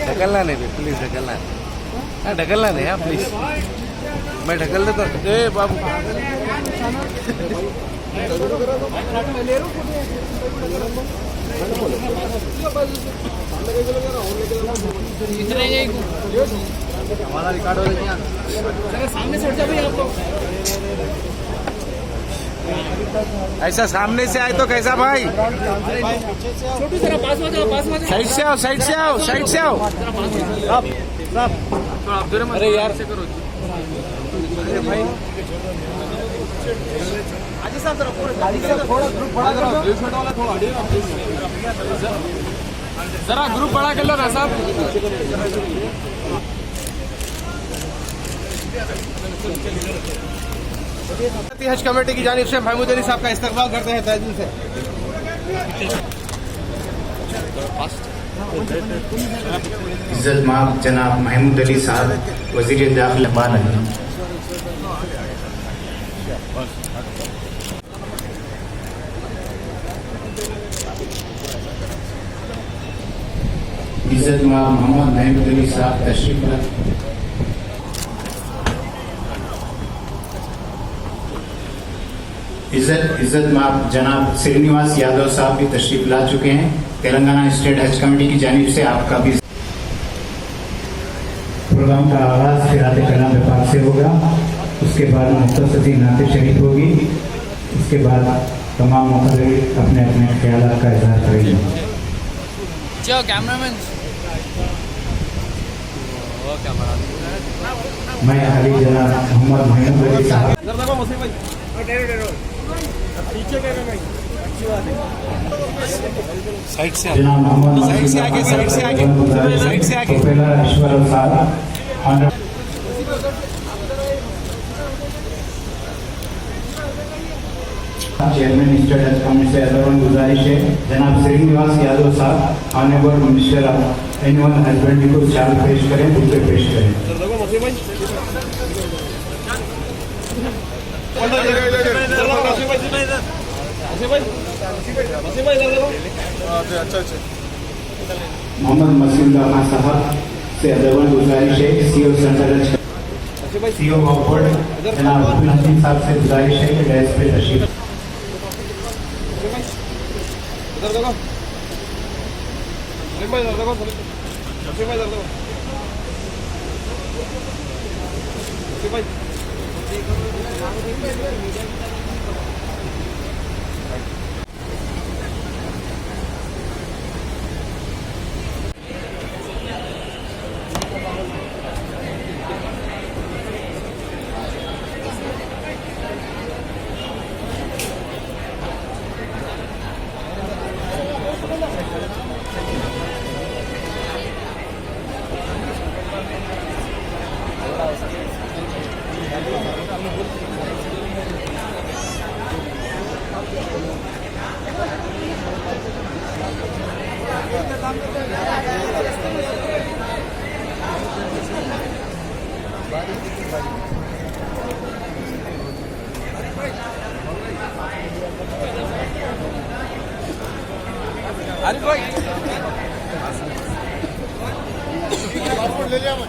ढकलना नहीं प्लीज, ढकलना हाँ, ढकलना नहीं हाँ प्लीज, मैं ढकल देता हूँ। ए बाबू हमारा रिकॉर्ड हो रहा है, सामने से हट जाओ भाई आप लोग। ऐसा सामने से आए तो कैसा भाई? छोटू जरा पास में जाओ, पास में जाओ। साइड से आओ, साइड से आओ, साइड से आओ। अरे यार से करो। अरे भाई आज साहब जरा थोड़ा ग्रुप बड़ा करो, 20 मिनट वाला थोड़ा जरा ग्रुप बड़ा कर लो ना साहब। हज कमेटी की जानिब से महमूद अली साहब का इस्तकबाल करते हैं तहे दिल से। इज्जत माब जनाब महमूद अली साहब, वजीर दाखिला बाल। इज्जत माब मोहम्मद महमूद अली साहब तशरीफ ला। इज्जत माब जनाब श्रीनिवास यादव साहब भी तशरीफ ला चुके हैं। तेलंगाना स्टेट हज कमेटी की जानिब से आपका भी प्रोग्राम का आगाज फिराते कलाम पाक से होगा। उसके बाद मुख्तसरी नाते शरीफ होगी। उसके बाद तमाम मुक़र्रिर अपने अपने ख्यालात का इजहार करेंगे। जो कैमरामैन मैं अली जनाब मोहम्मद महमूद अली साहब साइड से जनाब मोहम्मद साइड से आगे, साइड से आगे, साइड से आगे। चेयरमैन स्टेट हज कमेटी से अदरवन गुजारिश है जनाब श्रीनिवास यादव साहब honourable minister of animal husbandry को चार्ज पेश करें, दूसरे पेश करें। मोहम्मद मसीउल्लाह खान साहब से अदरवन गुजारिश है सीओ सेंट्रल सीओ बोर्ड जनाब अब्दुल हकीम साहब से गुजारिश है कि डैश पे तशरीफ। अरे भाई ले लिया मैं।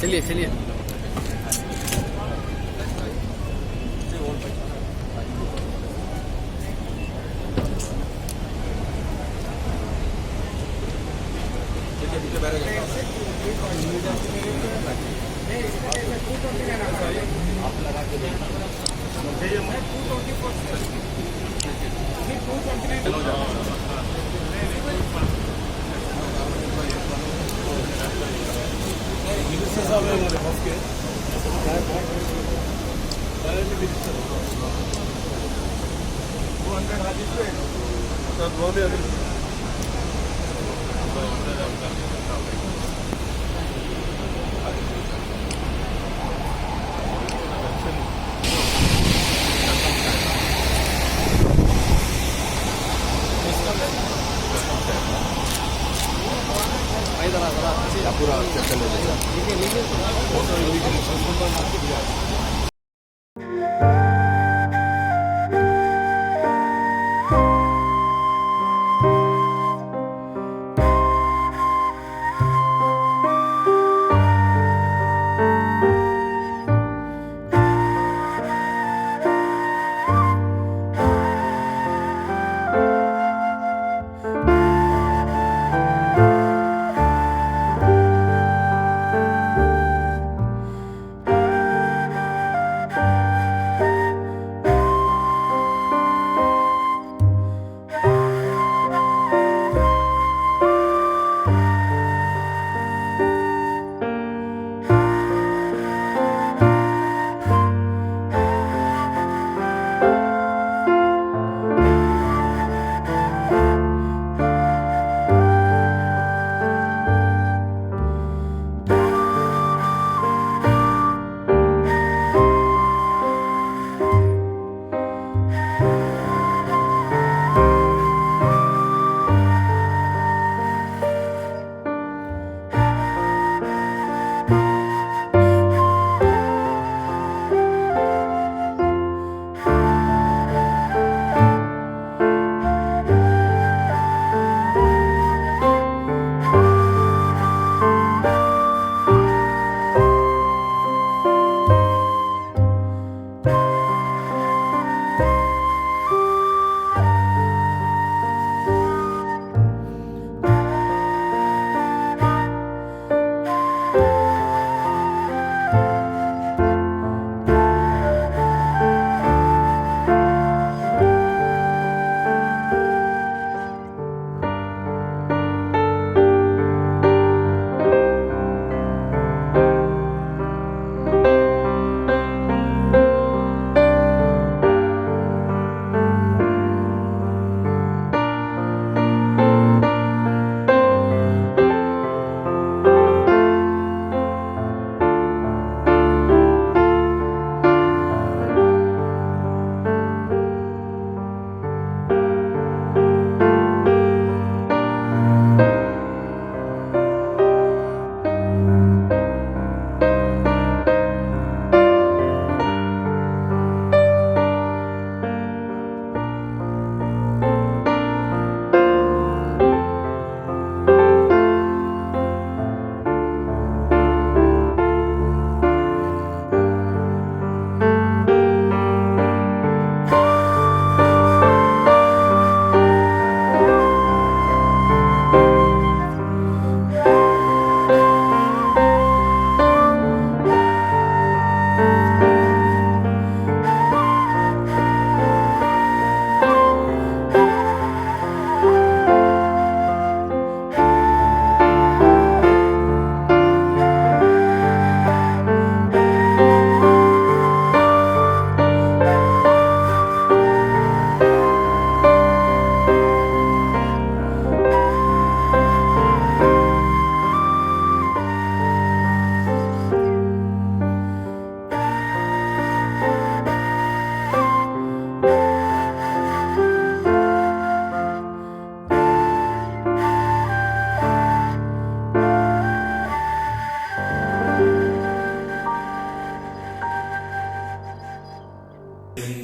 चलिए चलिए Gracias.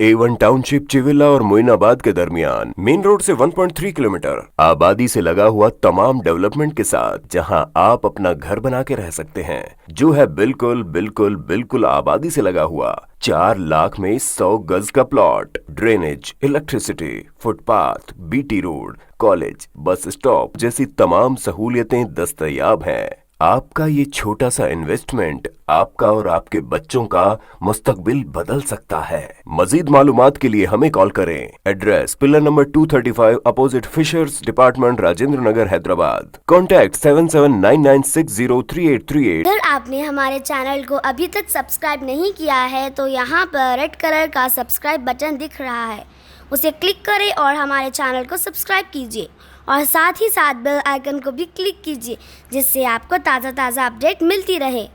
A1 टाउनशिप चिविला और मोइनाबाद के दरमियान, मेन रोड से 1.3 किलोमीटर, आबादी से लगा हुआ तमाम डेवलपमेंट के साथ, जहां आप अपना घर बना के रह सकते हैं, जो है बिल्कुल बिल्कुल बिल्कुल आबादी से लगा हुआ। 4 लाख में 100 गज का plot, drainage, electricity, footpath, BT road, college, bus stop जैसी तमाम सहूलियतें दस्तयाब हैं। आपका ये छोटा सा इन्वेस्टमेंट आपका और आपके बच्चों का मुस्तकबिल बदल सकता है। मजीद मालूमात के लिए हमें कॉल करें। Address pillar number 235 opposite fishers department, Rajendra Nagar, Hyderabad. Contact 7799603838। अगर आपने हमारे चैनल को अभी तक सब्सक्राइब नहीं किया है तो यहाँ पर रेड कलर का सब्सक्राइब बटन दिख रहा है, उसे क्लिक करें और हमारे चैनल को सब्सक्राइब कीजिए और साथ ही साथ बेल आइकन को भी क्लिक कीजिए, जिससे आपको ताज़ा अपडेट मिलती रहे।